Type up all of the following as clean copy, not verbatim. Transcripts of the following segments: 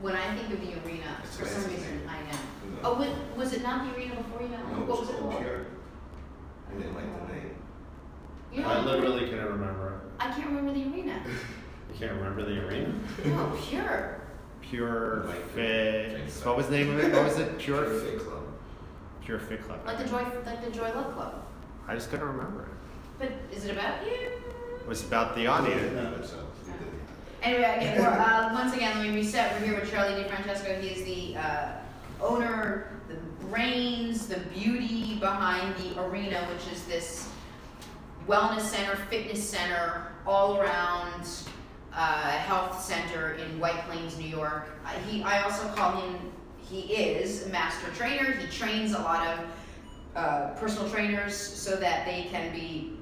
when I think of the arena, It's for some fancy reason, name. I know. No. Oh, was it not the arena before you met? No, it What was it called called? Pure. I didn't like the name. You know, I literally can't remember I can't remember the arena. it. You can't remember the arena? No, Pure. Pure Like Fit. Fit. What was the name of it? What was it? Pure Pure Fit Club. Pure Fit Club. Like the Joy Luck Club. I just couldn't remember it. But is it about you? It was about the audience. No, it's you did. Anyway, again, once again, let me reset. We're here with Charlie DeFrancesco. He is the owner, the brains, the beauty behind the arena, which is this wellness center, fitness center, all around health center in White Plains, New York. I also call him, he is a master trainer. He trains a lot of personal trainers so that they can be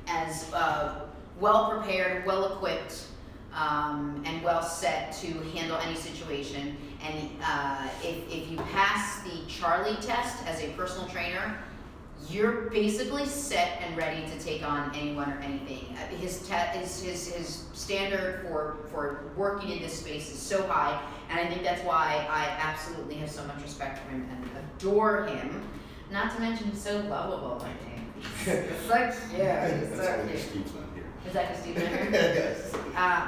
as well prepared, well equipped, and well set to handle any situation. And if you pass the Charlie test as a personal trainer, you're basically set and ready to take on anyone or anything. His standard for working in this space is so high, and I think that's why I absolutely have so much respect for him and adore him. Not to mention he's so lovable, I think. It's like, yeah, he's That's so why cute. Steve's not here. Is that because Steve's here? Yes.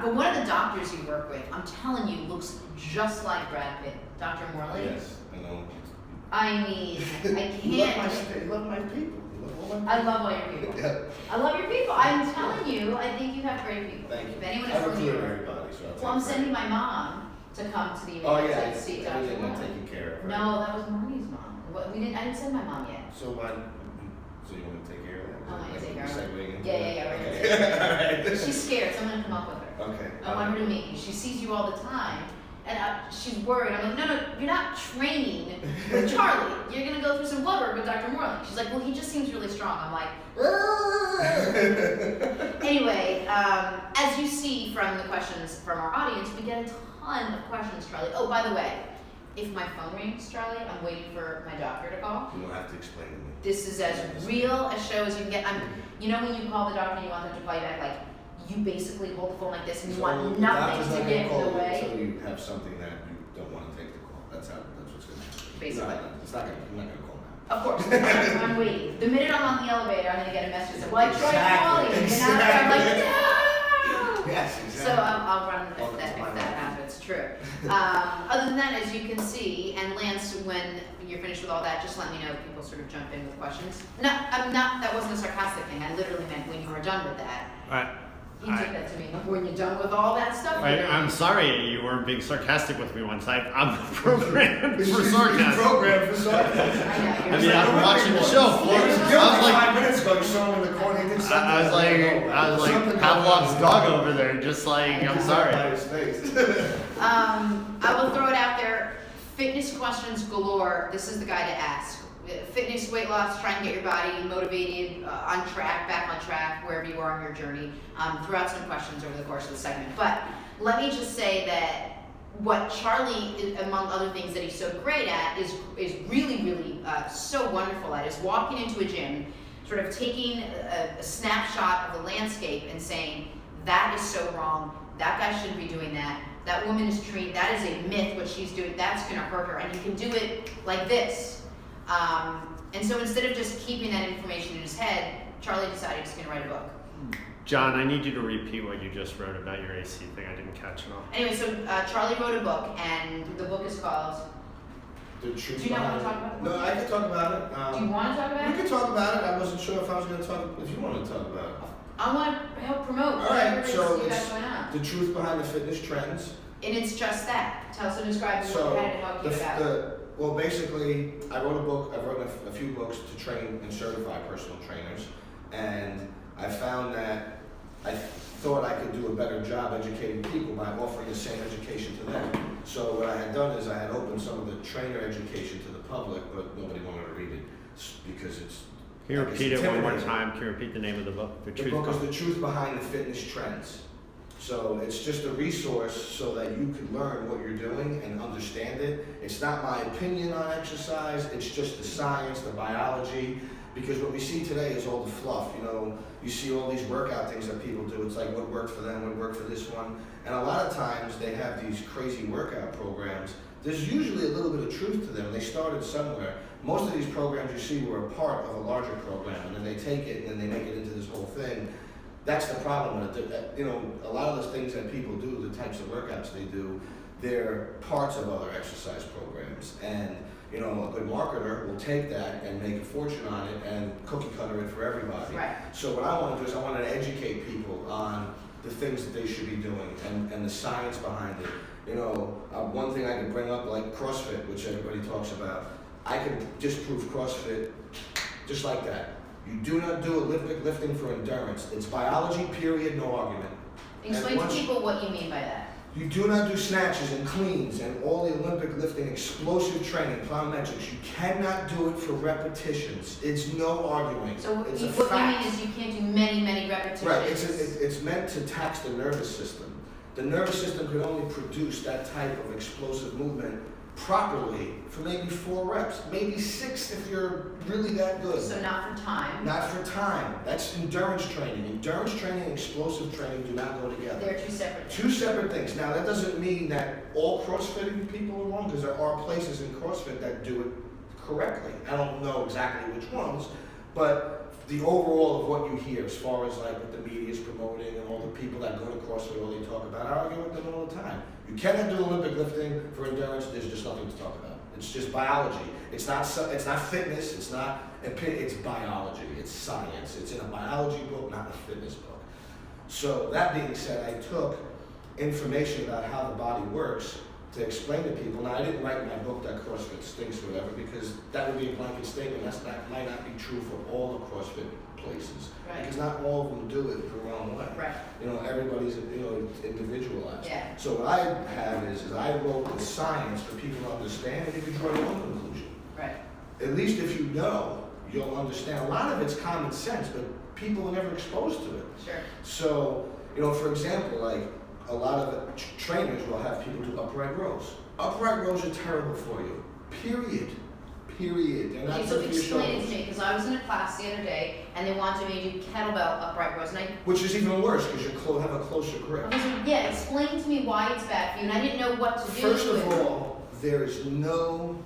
But one of the doctors you work with, I'm telling you, looks just like Brad Pitt. Dr. Morley. Yes, I know. I mean, I You love can't. you love my people. You love all my I love all your people. Yeah. I love your people. I'm telling you, I think you have great people. Thank you. If anyone I is from New recruit York. everybody, so I'll take Well, I'm credit. sending my mom to come to the event Oh yeah, to see Dr. everything I'm Morley. taking care of. Right? No, that was Marnie's mom. I didn't send my mom yet. So so you want to take care of that? I want to take care of her. Segueing into Yeah, that? we're Okay. gonna All right. She's scared, so I'm gonna come up with her. Okay. I want her to meet you. She sees you all the time, and she's worried. I'm like, no, you're not training with Charlie. You're gonna go through some blood work with Dr. Morley. She's like, well, he just seems really strong. I'm like, ugh. Anyway, as you see from the questions from our audience, we get a ton of questions, Charlie. Oh, by the way, if my phone rings, Charlie, I'm waiting for my doctor to call. You don't have to explain to me. This is as real a show as you can get. You know when you call the doctor and you want them to call you back, like, you basically hold the phone like this and you So want the nothing doctor's to not get gonna in call the you way. until you have something that you don't want to take the call. That's what's going to happen. Basically. No, it's not gonna, I'm not going to call now. Of course, I'm waiting. The minute I'm on the elevator, I'm gonna get a message that, well, I tried Exactly. calling you, and I'm like, no! Yes, exactly. So I'll run if Welcome that to my life. happens, true. Other than that, as you can see, and Lance, when you're finished with all that, just let me know if people sort of jump in with questions. No, that wasn't a sarcastic thing. I literally meant when you were done with that. You took that to me. When you're done with all that stuff. I'm sorry you weren't being sarcastic with me once. I'm programmed for She's sarcasm. programmed for sarcasm. I mean, I'm watching the show. He was I guilty was like, 5 minutes ago. You saw him in the corner. He did something. I was like Something Pavlov's going dog on. over there, just like, I'm By sorry. his face. I will throw it out there. Fitness questions galore. This is the guy to ask. Fitness, weight loss, try and get your body motivated, on track, back on track, wherever you are on your journey. Throw out some questions over the course of the segment. But let me just say that what Charlie, among other things that he's so great at, is really so wonderful at, is walking into a gym, sort of taking a snapshot of the landscape and saying, that is so wrong, that guy shouldn't be doing that, that woman is treated, that is a myth, what she's doing, that's gonna hurt her, and you can do it like this. And so instead of just keeping that information in his head, Charlie decided he's gonna write a book. John, I need you to repeat what you just wrote about your AC thing. I didn't catch it all. Anyway, so Charlie wrote a book, and the book is called, The truth do you not want to behind talk about it? No, I can talk about it. Do you want to talk about We it? can talk about it. I wasn't sure if I was going to talk. If you want to talk about it. I want to help promote All whatever right. it is So you got it's going on. the truth behind the fitness trends. And it's just that. Tell us and describe what So you had and how you about it. well, basically, I wrote a book. I've written a few books to train and certify personal trainers, and I found that I thought I could do a better job educating people by offering the same education to them. So what I had done is I had opened some of the trainer education to the public, but nobody wanted to read it because it's. Can you repeat it one more intimidating. time? Can you repeat the name of the book? The book is The Truth Behind the Fitness Trends. So it's just a resource so that you can learn what you're doing and understand it. It's not my opinion on exercise, it's just the science, the biology, Because what we see today is all the fluff. You know, you see all these workout things that people do. It's like what worked for them, what worked for this one. And a lot of times they have these crazy workout programs. There's usually a little bit of truth to them. They started somewhere. Most of these programs you see were a part of a larger program, and then they take it and then they make it into this whole thing. That's the problem with it. You know, a lot of the things that people do, the types of workouts they do, they're parts of other exercise programs. And you know, a good marketer will take that and make a fortune on it and cookie cutter it for everybody. Right. So what I want to do is I want to educate people on the things that they should be doing and the science behind it. You know, one thing I could bring up, like CrossFit, which everybody talks about, I could disprove CrossFit just like that. You do not do Olympic lifting for endurance. It's biology, period, no argument. Explain to people what you mean by that. You do not do snatches and cleans and all the Olympic lifting, explosive training, plyometrics. You cannot do it for repetitions. It's no arguing. So what it's you mean is you can't do many repetitions. Right. It's meant to tax the nervous system. The nervous system could only produce that type of explosive movement properly for maybe 4 reps, maybe 6 if you're really that good. So not for time. Not for time. That's endurance training. Endurance training and explosive training do not go together. They're two separate things. Two separate things. Now that doesn't mean that all CrossFitting people are wrong, because there are places in CrossFit that do it correctly. I don't know exactly which ones, but the overall of what you hear as far as like what the media is promoting and all the people that go to CrossFit, all they talk about, I argue with them all the time. You cannot do Olympic lifting for endurance. There's just nothing to talk about. It's just biology. It's not fitness. It's biology. It's science. It's in a biology book, not a fitness book. So that being said, I took information about how the body works to explain to people. Now, I didn't write my book that CrossFit stinks or whatever, because that would be a blanket statement. That might not be true for all the CrossFit places. Right. Because not all of them do it the wrong way. Right. You know, everybody's individualized. Yeah. So what I have is I wrote the science for people to understand, and you can draw your own conclusion. Right. At least if you know, you'll understand. A lot of it's common sense, but people are never exposed to it. Sure. So, you know, for example, like a lot of the trainers will have people do upright rows. Upright rows are terrible for you. Period. They're not Okay, so good for your explain it shoulders. to me, because I was in a class the other day, and they wanted me to do kettlebell upright rows, and Which is even worse, because you have a closer grip. okay, so yeah, explain to me why it's bad for you, and I didn't know what to do. First of all, there is no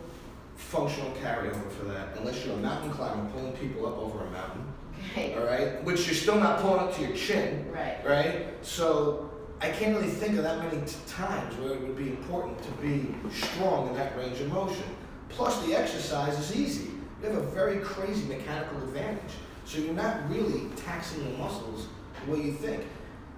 functional carryover for that, unless you're a mountain climber pulling people up over a mountain. Okay. All right, which you're still not pulling up to your chin. Right. Right. So I can't really think of that many times where it would be important to be strong in that range of motion. Plus, the exercise is easy. You have a very crazy mechanical advantage. So you're not really taxing your muscles the way you think.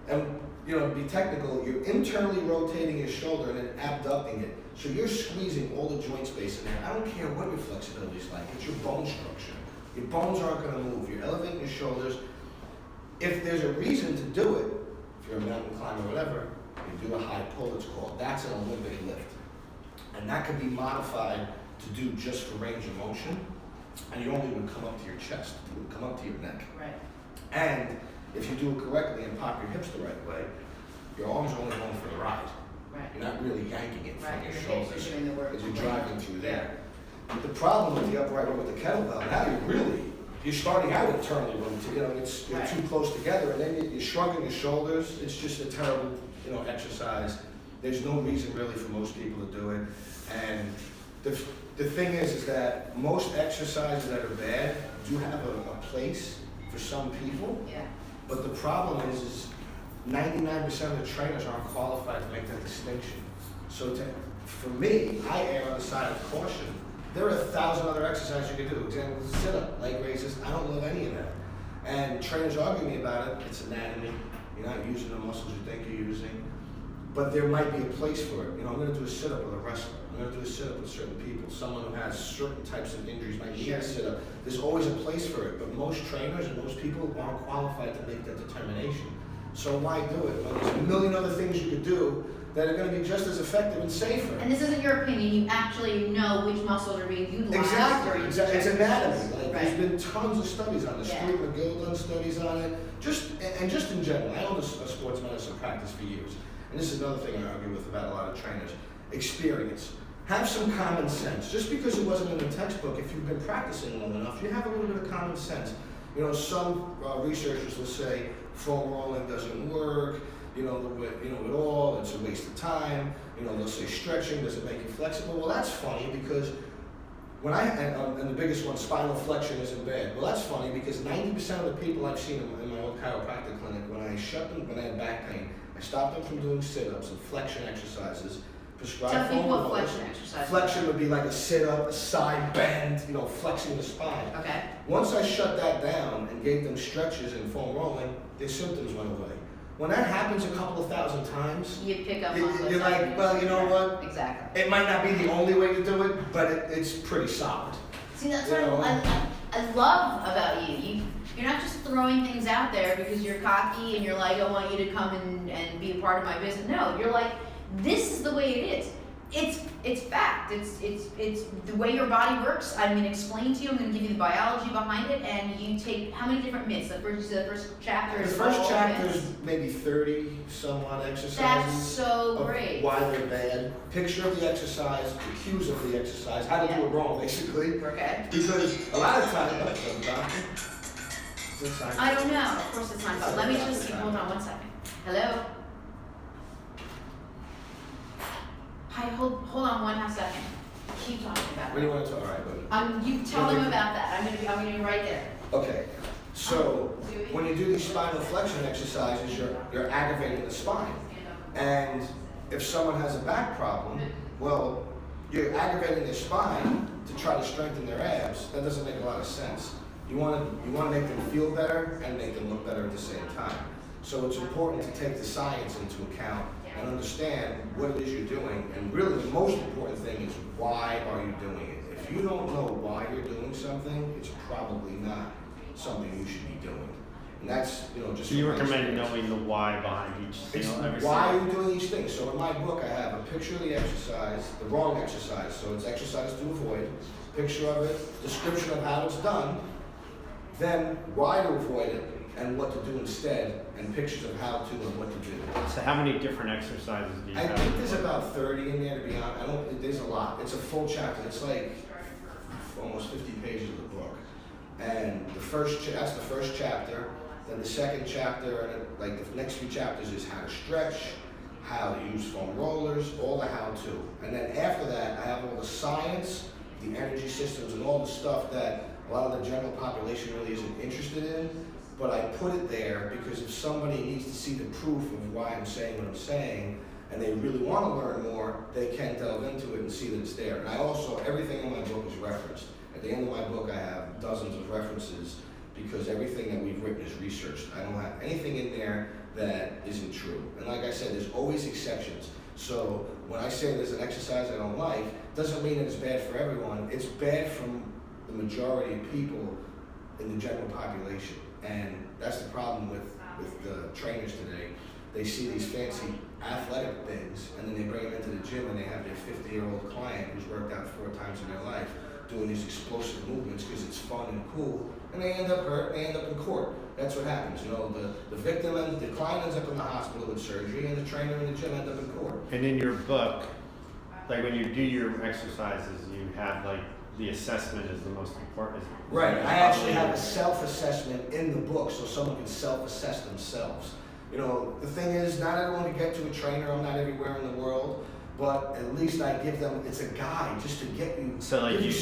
And, you know, to be technical, you're internally rotating your shoulder and then abducting it. So you're squeezing all the joint space in there. I don't care what your flexibility is like. It's your bone structure. Your bones aren't going to move. You're elevating your shoulders. If there's a reason to do it, if you're a mountain climber or whatever, you do a high pull, it's called. That's an Olympic lift. And that can be modified to do just for range of motion, and you only would come up to your chest, it would come up to your neck. Right. And if you do it correctly and pop your hips the right way, your arms are only going for the ride. Right. You're not really yanking it from Right. your Your shoulders, hips are doing the work. because you're driving through there. But the problem with the upright row with the kettlebell, now you're starting out internally rotating, you know, you're Right. too close together, and then you're shrugging your shoulders. It's just a terrible, exercise. There's no reason really for most people to do it. And the thing is that most exercises that are bad do have a place for some people. Yeah. But the problem is 99% of the trainers aren't qualified to make that distinction. So for me, I err on the side of caution. There are 1,000 other exercises you can do. Example, sit-up, leg raises. I don't love any of that. And trainers argue me about it. It's anatomy. You're not using the muscles you think you're using. But there might be a place for it. I'm going to do a sit-up with a wrestler. I'm going to do a sit-up with certain people. Someone who has certain types of injuries might need a sit-up. There's always a place for it. But most trainers and most people aren't qualified to make that determination. So why do it? Well, there's a million other things you could do that are going to be just as effective and safer. And this isn't your opinion. You actually know which muscles are being utilized. Exactly. during It's anatomy. Like, Right. There's been tons of studies on this. Yeah. Stuart McGill done studies on it. Just in general. I own a sports medicine practice for years. And this is another thing I argue with about a lot of trainers. Experience. have some common sense. Just because it wasn't in the textbook, if you've been practicing long enough, you have a little bit of common sense. You know, some researchers will say foam rolling doesn't work, at all, it's a waste of time. They'll say stretching doesn't make you flexible. Well, that's funny because and the biggest one, spinal flexion isn't bad. Well, that's funny because 90% of the people I've seen in my old chiropractic clinic, when I had back pain, I stopped them from doing sit-ups and flexion exercises. Prescribed Tell people what flexion exercise. Flexion would be like a sit-up, a side bend, flexing the spine. Okay. Once I shut that down and gave them stretches and foam rolling, their symptoms went away. When that happens a couple of thousand times, you pick up on you're like, well, you know what? Exactly. It might not be the only way to do it, but it's pretty solid. See, that's what I love about you. You're not just throwing things out there because you're cocky and you're like, I want you to come and be a part of my business. No, you're like, this is the way it is. It's fact. It's the way your body works. I'm gonna explain to you. I'm gonna give you the biology behind it, and you take how many different myths? The first chapter is the first chapter myths. is maybe 30 somewhat exercises. That's so great. Why they're bad. Picture of the exercise, the cues of the exercise, how to do it wrong, basically. Okay. Because a lot of times, I don't know. Of course it's not. So let me just see. Hold on one second. Hello. Hi, hold on 1/2 second. Keep talking about what do you want to talk? All right, good. You tell them about that. I'm gonna be right there. Okay. So when you do these spinal flexion exercises, you're aggravating the spine. And if someone has a back problem, well, you're aggravating their spine to try to strengthen their abs. That doesn't make a lot of sense. You want to make them feel better and make them look better at the same time. So it's important to take the science into account and understand what it is you're doing. And really the most important thing is, why are you doing it? If you don't know why you're doing something, it's probably not something you should be doing. And that's, just... So you recommend knowing the why behind each, every why are you doing each thing? So in my book, I have a picture of the exercise, the wrong exercise. So it's exercise to avoid, picture of it, description of how it's done, then why to avoid it, and what to do instead, and pictures of how to and what to do. So how many different exercises do you have? I think there's about 30 in there, to be honest. There's a lot. It's a full chapter. It's like almost 50 pages of the book. And that's the first chapter. Then the second chapter, and like the next few chapters, is how to stretch, how to use foam rollers, all the how-to. And then after that, I have all the science, the energy systems, and all the stuff that a lot of the general population really isn't interested in. But I put it there because if somebody needs to see the proof of why I'm saying what I'm saying, and they really want to learn more, they can delve into it and see that it's there. And I also, everything in my book is referenced. At the end of my book, I have dozens of references because everything that we've written is researched. I don't have anything in there that isn't true. And like I said, there's always exceptions. So when I say there's an exercise I don't like, doesn't mean that it's bad for everyone. It's bad from the majority of people in the general population. And that's the problem with the trainers today. They see these fancy athletic things, and then they bring them into the gym and they have their 50-year-old client who's worked out 4 times in their life doing these explosive movements because it's fun and cool, and they end up hurt, they end up in court. That's what happens, the victim and the client ends up in the hospital with surgery, and the trainer in the gym end up in court. And in your book, like when you do your exercises, you have like the assessment is the most important. Right, I actually have a self-assessment in the book so someone can self-assess themselves. The thing is, not everyone can get to a trainer. I'm not everywhere in the world, but at least I give them, it's a guide just to get you. So like you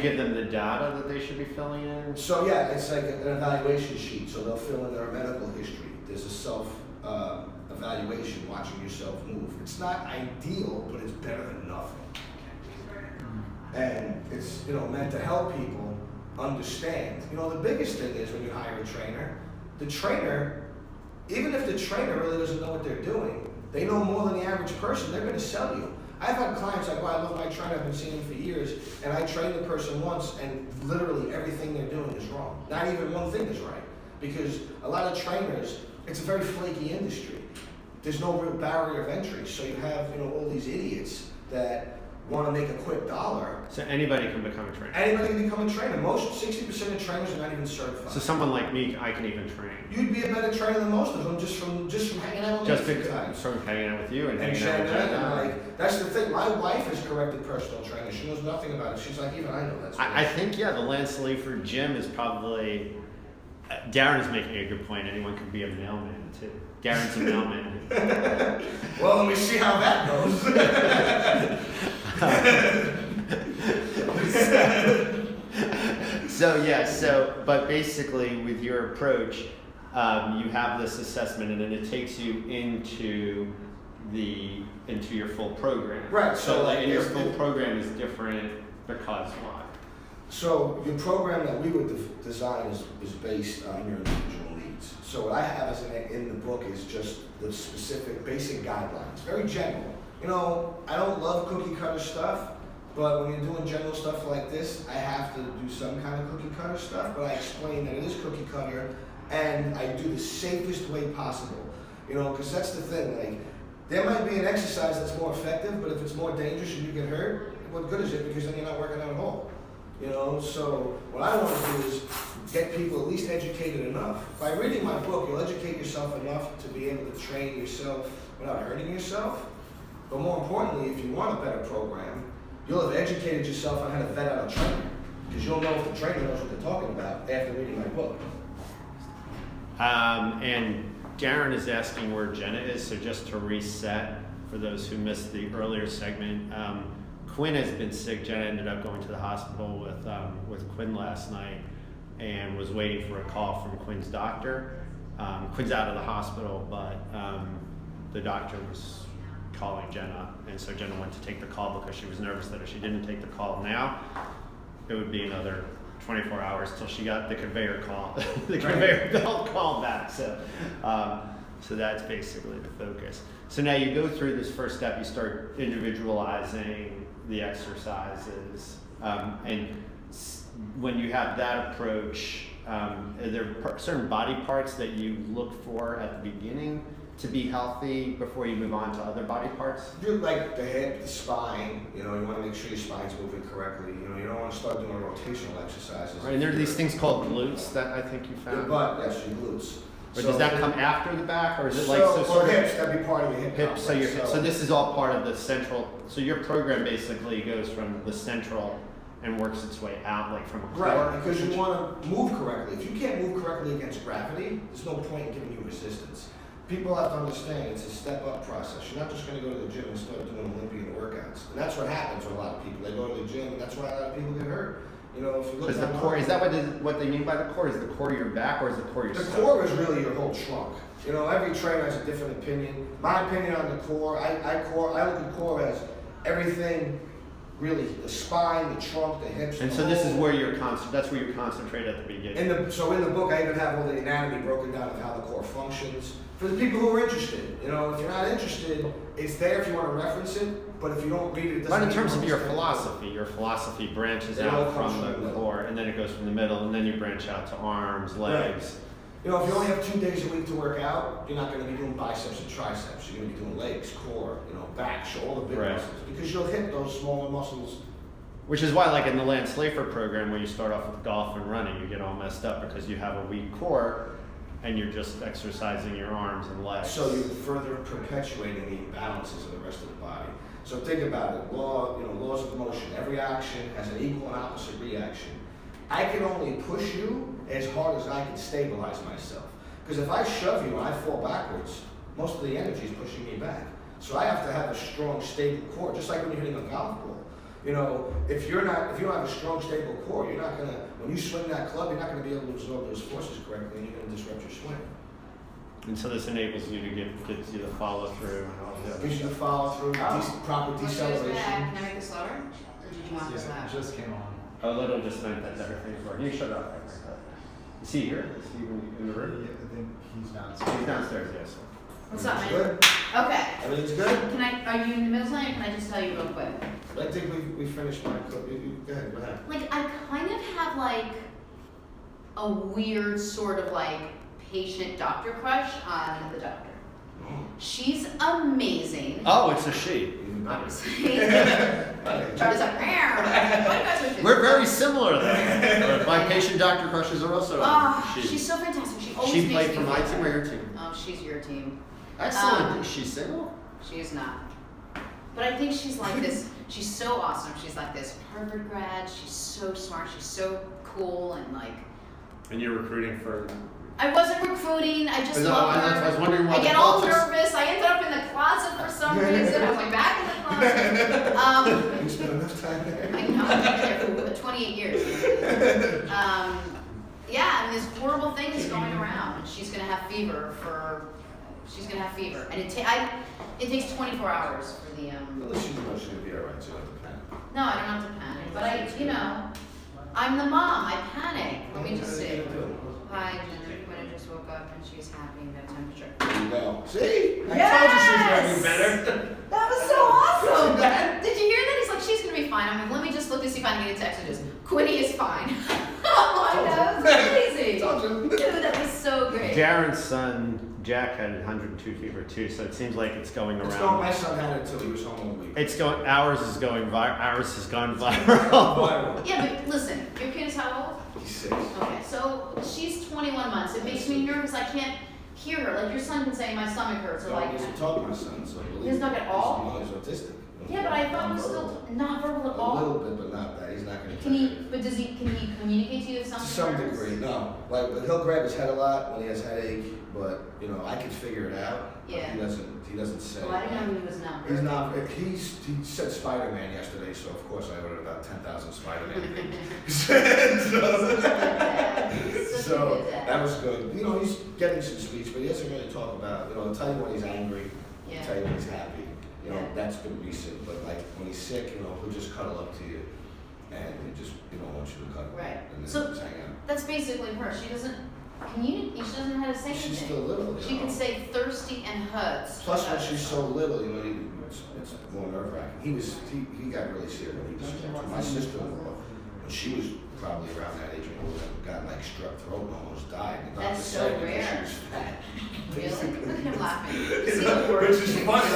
give them the data that they should be filling in? So yeah, it's like an evaluation sheet. So they'll fill in their medical history. There's a self-evaluation, watching yourself move. It's not ideal, but it's better than nothing. And it's meant to help people understand. The biggest thing is when you hire a trainer, the trainer, even if the trainer really doesn't know what they're doing, they know more than the average person, they're going to sell you. I've had clients like, well, I love my trainer, I've been seeing him for years, and I train the person once, and literally everything they're doing is wrong. Not even one thing is right. Because a lot of trainers, it's a very flaky industry. There's no real barrier of entry, so you have all these idiots that want to make a quick dollar. So anybody can become a trainer. Anybody can become a trainer. Most 60% of trainers are not even certified. So someone like me, I can even train. You'd be a better trainer than most of them just from hanging out with Just me. because from hanging out with you and hanging out sharing with that, you. and like that's the thing. My wife is corrected personal trainer. She knows nothing about it. She's like, even I know that's. I think the Lance Leaford gym is probably. Darren is making a good point. Anyone could be a mailman too. Darren's a mailman. Well, let me see how that goes. But basically with your approach, you have this assessment and then it takes you into your full program. Right. So like your full program is different because why? So your program that we would design is based on your individual needs. So what I have as in the book is just the specific basic guidelines, very general. You know, I don't love cookie cutter stuff, but when you're doing general stuff like this, I have to do some kind of cookie cutter stuff, but I explain that it is cookie cutter and I do the safest way possible. You know, because that's the thing, like, there might be an exercise that's more effective, but if it's more dangerous and you get hurt, what good is it? Because then you're not working out at all. You know, so what I want to do is get people at least educated enough. By reading my book, you'll educate yourself enough to be able to train yourself without hurting yourself. But more importantly, if you want a better program, you'll have educated yourself on how to vet out a trainer. Because you'll know if the trainer knows what they're talking about after reading my book. And Darren is asking where Jenna is, so just to reset for those who missed the earlier segment, Quinn has been sick. Jenna ended up going to the hospital with Quinn last night and was waiting for a call from Quinn's doctor. Quinn's out of the hospital, but the doctor was calling Jenna, and so Jenna went to take the call because she was nervous that if she didn't take the call now, it would be another 24 hours till she got the conveyor call, the conveyor belt call back. So that's basically the focus. So now you go through this first step, you start individualizing the exercises, and when you have that approach, are there certain body parts that you look for at the beginning to be healthy before you move on to other body parts? You like the hip, the spine, you know, you want to make sure your spine's moving correctly. You know, you don't want to start doing rotational exercises. Right, and there are these things called glutes that I think you found. Your butt, yes, your glutes. Or does that come after the back, or is it like so hips? That'd be part of your hip. Hips. So this is all part of the central. So your program basically goes from the central and works its way out, like from a core. Right, because you want to move correctly. If you can't move correctly against gravity, there's no point in giving you resistance. People have to understand it's a step-up process. You're not just going to go to the gym and start doing Olympian workouts. And that's what happens with a lot of people. They go to the gym, and that's why a lot of people get hurt. You know, if you look at the core, is that what they mean by the core? Is the core your back, or is the core your stomach? The core is really your whole trunk. You know, every trainer has a different opinion. My opinion on the core, I look at core as everything, really, the spine, the trunk, the hips. And so this is where that's where you concentrate at the beginning. So in the book, I even have all the anatomy broken down of how the core functions. For the people who are interested, you know, if you're not interested, it's there if you want to reference it, but if you don't read it, it doesn't. But in terms of your philosophy branches out from the core, and then it goes from the middle, and then you branch out to arms, legs. Right. You know, if you only have 2 days a week to work out, you're not going to be doing biceps and triceps. You're going to be doing legs, core, you know, back, all the big muscles, because you'll hit those smaller muscles. Which is why, like in the Lance Leaford program, where you start off with golf and running, you get all messed up because you have a weak core and you're just exercising your arms and legs. So you're further perpetuating the imbalances of the rest of the body. So think about it, laws of motion. Every action has an equal and opposite reaction. I can only push you as hard as I can stabilize myself. Because if I shove you and I fall backwards, most of the energy is pushing me back. So I have to have a strong, stable core, just like when you're hitting a golf ball. You know, if you don't have a strong, stable core, you're not gonna, when you swing that club, you're not gonna be able to absorb those forces correctly, and you're gonna disrupt your swing. And so this enables you to get you the follow through and all that. Gives you the follow through, proper deceleration. Can I make this louder? Or did you want this loud? It just came on. A little just meant that everything's working. You shut it off like that. Is he here? Is he in the room? Yeah, I think he's downstairs. He's downstairs, yes. What's up, man? Good? Okay. Everything's good? Are you in the middle of something, or can I just tell you real quick? I think we finished my clip. Go ahead. Like, I kind of have like a weird sort of like patient-doctor crush on the doctor. She's amazing. Oh, it's a she. Obviously. Charlie's like, "Meow." What do you guys wish? We're very similar though. My patient doctor crushes are also. She's so fantastic. She always She makes played me for my feel team or better. your team? Oh, she's your team. Excellent. Is she single? She is not. But I think she's like this. She's so awesome. She's like this Harvard grad. She's so smart. She's so cool and like. And you're recruiting for. I wasn't recruiting. I just love her. I was wondering why. I get all nervous. I ended up in the closet for some reason. I was like back in the closet. You spent enough time there. I know. I've been there for 28 years. Yeah, and this horrible thing is going around, and she's gonna have fever for. She's gonna have fever, and it takes 24 hours for the. At least you know she's gonna be alright, so you don't have to panic. No, I don't have to panic, but I'm the mom. I panic. Let me just see. Hi, Jenna. Quinn just woke up and she's happy and got temperature. There you go. See? I Yes! told you she was gonna be better. That was so awesome. See that? Did you hear that? He's like, she's gonna be fine. I'm like, let me just look to see if I can get a text. And just, Quinny is fine. Oh my God, that's crazy. Told you. Dude, that was so great. Darren's son Jack had 102 fever too, so it seems like it's going It's around. going, my son had it too. He was home all week. It's going. Ours has gone viral. Viral. Yeah, but listen, your kid is how old? He's 6. Okay, so she's 21 months. It makes me nervous. I can't hear her. Like your son can say, my stomach hurts, or So like. he doesn't talk to my son, so He doesn't talk at all? No, he's autistic. Yeah, but I thought he was still not verbal at all. A little bit, but not that. He's not gonna. Can he? But can he communicate to you if To something some hurts? degree, no. Like, but he'll grab his head a lot when he has headache. But I can figure it out. But Yeah. He doesn't say. Well, I didn't know he was not. He's not. He said Spider-Man yesterday, so of course I ordered about 10,000 Spider-Man. So that was good. He's getting some speech, but he doesn't really talk about. He'll tell you when he's angry. Yeah. He'll tell you when he's happy. Yeah. That's been recent. But like when he's sick, he'll just cuddle up to you, and he just wants you to cuddle. Right. And then So just hang out. that's basically her. She doesn't communicate. She doesn't know how to say She's anything. still little. She can say thirsty and hurts. Plus, when she's so little, it's more nerve-wracking. He got really sick when he was my sister-in-law. When she was probably around that age, got like strep throat and almost died. And the doctor That's so said because rare. she was fat. Really? Look at him laughing. See You the know, word. which is funny.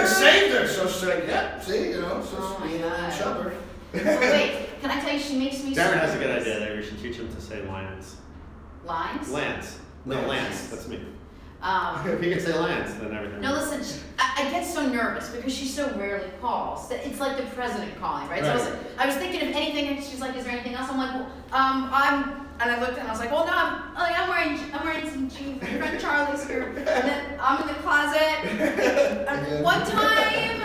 It saved her. So she's like, yeah, see, so Oh my she's God. chubber. Oh, wait, can I tell you? She makes me. Darren so has a good nervous. idea there. We should teach him to say Lance. Lines. Lance. No, Lance. Lance. That's me. Um, If he can say Lance, then everything. No, listen, I get so nervous because she so rarely calls that it's like the president calling, right? So I was thinking of anything, and she's like, "Is there anything else?" I'm like, "Well, and I looked and I was like, "Well, no, I'm wearing some jeans. My friend Charlie's here, and then I'm in the closet." One time,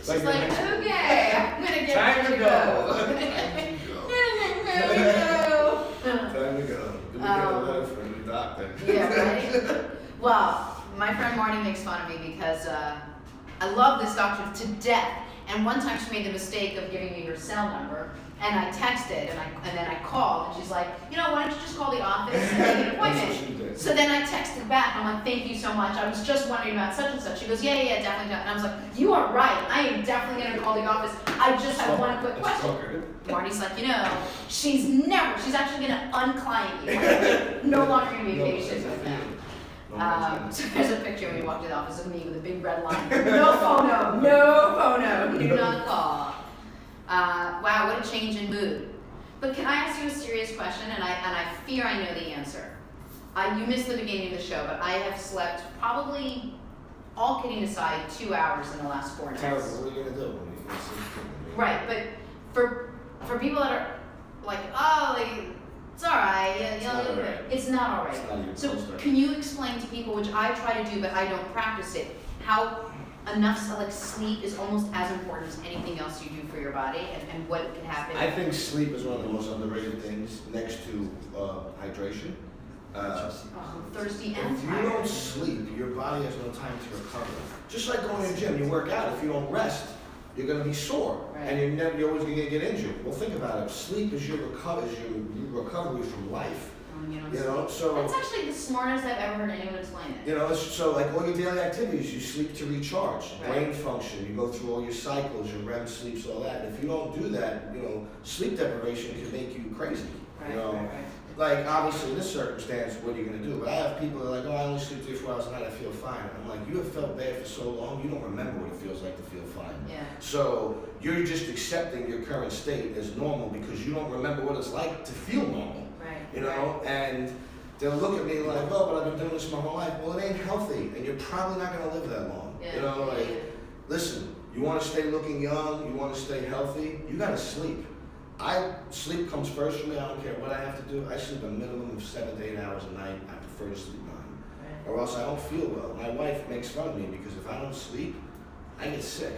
she's like, "Okay, I'm gonna get Time ready to go. Here we go. Time to go. Did we get a letter from the doctor? Yeah, right? Well, my friend Marty makes fun of me because I love this doctor to death. And one time she made the mistake of giving me her cell number, and I texted, and then I called, and she's like, why don't you just call the office and make an That's what she appointment? did. So then I texted back, I'm like, thank you so much. I was just wondering about such and such. She goes, yeah, definitely. And I was like, you are right. I am definitely going to call the office. I just have one quick question. Marty's like, she's actually going to unclient you. No longer going to be patient with them. So there's a picture when you walk to the office of me with a big red line. No phono, do not call. Wow, what a change in mood. But can I ask you a serious question? And I fear I know the answer. You missed the beginning of the show, but I have slept probably, all kidding aside, 2 hours in the last 4 nights. Terrible. What are you gonna do? Right, but for people that are like, it's all right, It's not all right. it's not all right. It's not even So close to it. can you explain to people, which I try to do, but I don't practice it, how enough sleep is almost as important as anything else you do for your body, and what can happen? I think sleep is one of the most underrated things next to hydration. Thirsty and If you tired. don't sleep, your body has no time to recover. Just like going to the gym, you work out. If you don't rest, you're going to be sore, Right. and you're always going to get injured. Well, think about it. Sleep is your recovery from life. So That's actually the smartest I've ever heard anyone explain it. so like all your daily activities, you sleep to recharge, Right. brain function. You go through all your cycles, your REM sleeps, all that. And if you don't do that, sleep deprivation can make you crazy. Right. Like, obviously, in this circumstance, what are you going to do? But I have people that are like, I only sleep 3 or 4 hours a night, I feel fine. And I'm like, you have felt bad for so long, you don't remember what it feels like like to feel fine. Yeah. So you're just accepting your current state as normal because you don't remember what it's like to feel normal. Right. You know, and they'll look at me like, oh, but I've been doing this my whole life. Well, it ain't healthy, and you're probably not gonna live that long. Yeah. You know, like, listen, you want to stay looking young, you want to stay healthy, you gotta sleep. Sleep comes first for me. I don't care what I have to do. I sleep a minimum of 7 to 8 hours a night. I prefer to sleep 9, Right. or else I don't feel well. My wife makes fun of me because if I don't sleep, I get sick.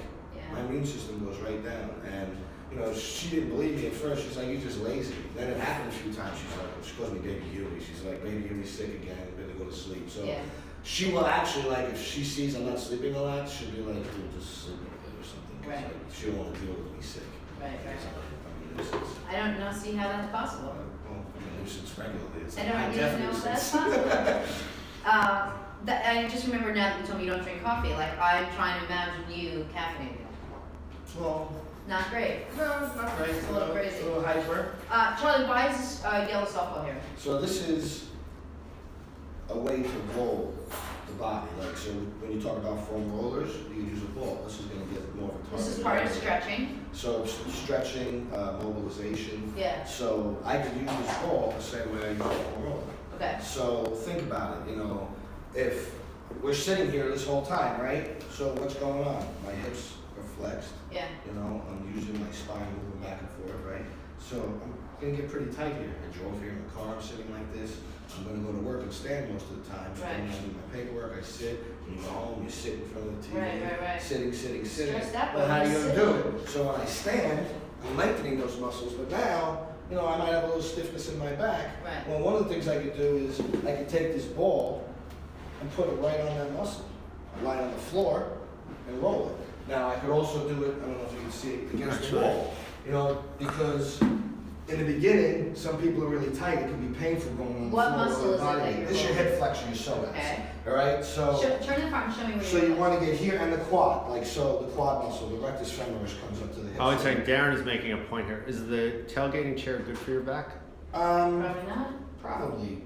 My Yeah. immune system goes right down, and you know, she didn't believe me at first. She's like, "You're just lazy." Then it happened a few times. She's like, she calls me Baby Huey. She's like, "Baby Huey's sick again. Better go to sleep." So Yeah. she will actually, like, if she sees I'm not sleeping a lot, she'll be like, "Dude, just sleep a bit or something." 'Cause, Right. like, she don't want to deal with me sick. Right. It's Right. like, I mean, it's, I don't know. See how that's possible. well, I mean, nuisance regularly. It's I like, don't even know if that's nuisance. possible. I just remember now that you told me you don't drink coffee. Like I'm trying to imagine you caffeinated. Well, Not great. no, not right. It's a little crazy. It's a little hyper. Charlie, why is this yellow softball here? So this is a way to roll the body. Like, so when you talk about foam rollers, you can use a ball. This is going to get more of a target. This is part of stretching. So stretching, mobilization. Yeah. So I could use this ball the same way I use a foam roller. Okay. So think about it, you know, if we're sitting here this whole time, right? So what's going on? My hips are flexed, Yeah. you know, I'm using my spine moving back and forth, right? So I'm gonna get pretty tight here. I drove here in the car, I'm sitting like this. I'm gonna go to work and stand most of the time. So Right. then I do my paperwork, I sit. When you go home, you sit in front of the TV. Right. Sitting. Stressed out, Well, but how are you you're gonna do it? So when I stand, I'm lengthening those muscles, but now, you know, I might have a little stiffness in my back. Right. Well, one of the things I could do is I could take this ball and put it right on that muscle, lie on the floor and roll it. Now I could also do it, I don't know if you can see it, against the wall, you know, because in the beginning, some people are really tight, it can be painful going on the What floor. muscle with is the it body. that you're This is your rolling? head flexion, your psoas. Okay. All right, so. Turn the front and show me where So you're you want to get here and the quad, like so, the quad muscle, the rectus femoris comes up to the hip. Oh, it's like Darren is making a point here. Is the tailgating chair good for your back? Probably not. Probably.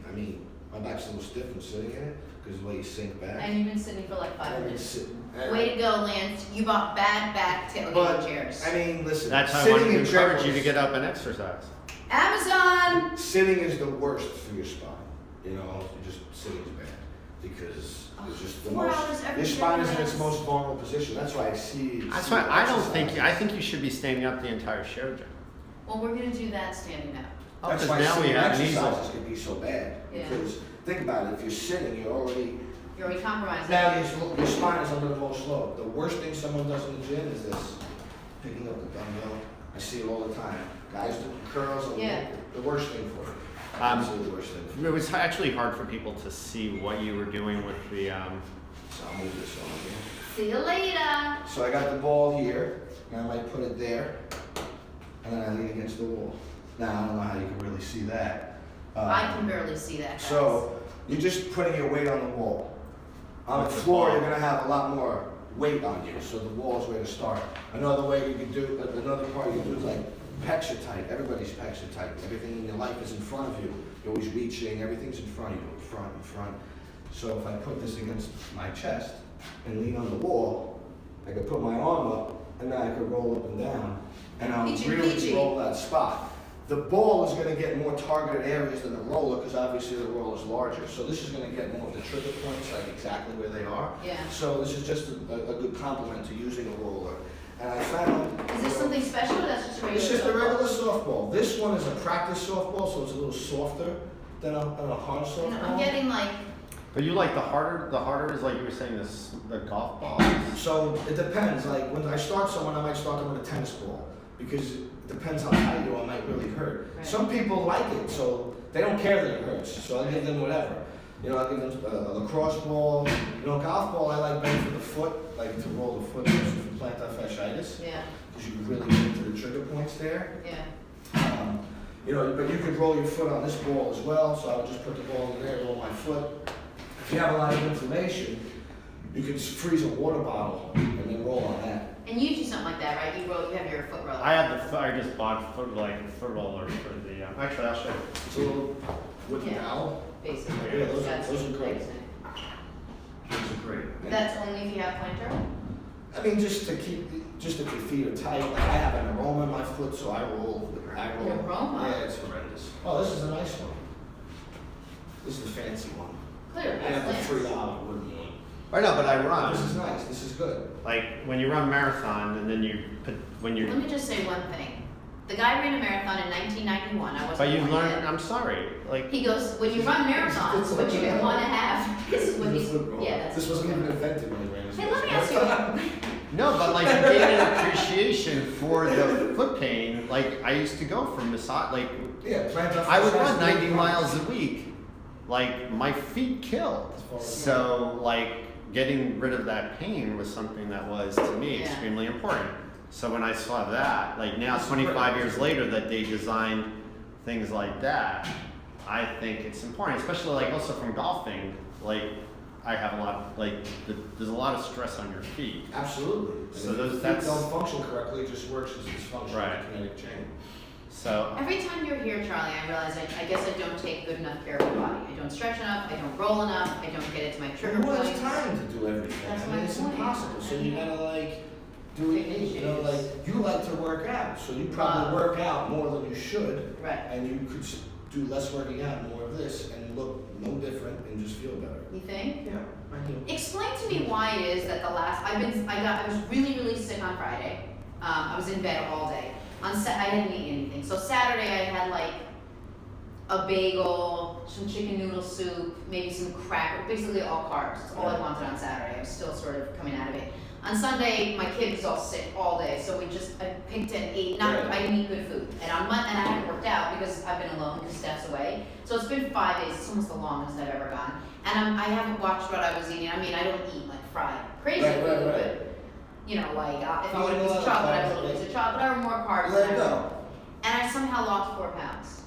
I mean, my back's a little stiff from sitting in it because the way you sink back. And you've been sitting for like 5 I've been minutes. sitting. Way to go, Lance. You bought bad back tailgating But chairs. I mean, listen. That's how I sitting wanted to in encourage you to general- get up and exercise. Amazon! Sitting is the worst for your spine. You know, just sitting is bad because it's just the 4 most. hours every Your day, spine is in its Lance. most vulnerable position. That's why I see. That's see why I don't exercise. think, I think you should be standing up the entire show, Jim. Well, we're gonna do that standing up. Oh, That's 'cause why now we sitting have an exercises easel. can be so bad. Yeah. Because think about it, if you're sitting, you're already You're already compromising. now your spine is under the most load. The worst thing someone does in the gym is this: picking up the dumbbell. I see it all the time. Guys doing curls. And Yeah. The worst thing for it. Absolutely the worst thing. It was actually hard for people to see what you were doing with the, So I'll move this on here. See you later. So I got the ball here, and I might put it there, and then I lean against the wall. Now I don't know how you can really see that. I can barely see that, guys. So you're just putting your weight on the wall. On the floor, you're gonna have a lot more weight on you, so the wall is where to start. Another way you can do, another part you can do is like pecs are tight. Everybody's pecs are tight. Everything in your life is in front of you. You're always reaching. Everything's in front of you, in front. So if I put this against my chest and lean on the wall, I could put my arm up, and then I could roll up and down, and I'll Peachy, really peachy. roll that spot. The ball is going to get more targeted areas than the roller because obviously the roller is larger. So this is going to get more of the trigger points, like exactly where they are. Yeah. So this is just a good complement to using a roller. And I found. Is this something special or that's just a regular It's just a softball? regular softball. This one is a practice softball, so it's a little softer than a hard You softball. know, I'm getting like, but you like the harder is like you were saying the golf ball. So it depends. Like when I start someone, I might start them with a tennis ball because it depends how tight you are. It might really hurt. Right. Some people like it, so they don't care that it hurts. So I give them whatever. You know, I give them a lacrosse ball. You know, golf ball I like better for the foot, like to roll the foot for plantar fasciitis yeah, because you can really get into the trigger points there. yeah. You know, but you could roll your foot on this ball as well. So I would just put the ball in there, roll my foot. If you have a lot of inflammation, you could freeze a water bottle and then roll on that. And you do something like that, right? You have your foot roller. I just bought foot rollers for the, actually I'll show you. It's a little wooden Yeah. dowel. Basically. Yeah, those are That's great. amazing. Those are great. That's only if you have plantar? I mean, just if your feet are tight. Like I have an aroma in my foot, so I roll. An aroma? Yeah, it's horrendous. Oh, this is a nice one. This is a fancy one. Clearly, I have that's the nice. $3 wooden one. I know, but I run. This is nice. This is good. Like when you run marathon and then you put when you. Let me just say one thing. The guy ran a marathon in 1991. I wasn't But you born learn. yet. I'm sorry. Like He goes, when you run marathons, what you want to have, this is what he's, yeah, that's. This wasn't even invented when he ran his Hey, let me ask you, no, but like you gain an appreciation for the foot pain. Like I used to go for massage. Like Yeah, plantar I would fasciitis run is 90 really miles a week. Like my feet killed. So like getting rid of that pain was something that was to me Yeah. extremely important. So when I saw that, like now 25 years later that they designed things like that, I think it's important, especially like also from golfing. Like I have a lot, like there's a lot of stress on your feet. Absolutely. And So if those- your feet that's- don't function correctly, it just works as dysfunction Right. in the kinetic chain. So every time you're here, Charlie, I realize I guess I don't take good enough care of my body. I don't stretch enough, I don't roll enough, I don't get it to my trigger Who has points. time to do everything? That's I mean, my it's point. impossible. So you gotta like do it. Pick and You know, choose. like you like to work out, so you probably work out more than you should, Right. and you could do less working out, and more of this, and look no different, and just feel better. You think? Yeah, I do. Explain to me why it is that the last, I was really sick on Friday. I was in bed all day. I didn't eat anything. So Saturday I had like a bagel, some chicken noodle soup, maybe some cracker, basically all carbs. That's all I wanted on Saturday. I was still sort of coming out of it. On Sunday, my kid was all sick all day, so I picked and ate. I didn't eat good food. And on Monday, and I haven't worked out because I've been alone because Steph's away. So it's been 5 days. It's almost the longest I've ever gone. And I haven't watched what I was eating. I mean, I don't eat like fried crazy Right, food, right. but you know, like if I You want a eat a piece lot of of chocolate, I have a carbs, little right? piece of chocolate. I have more carbs. Let than it I go. And I somehow lost 4 pounds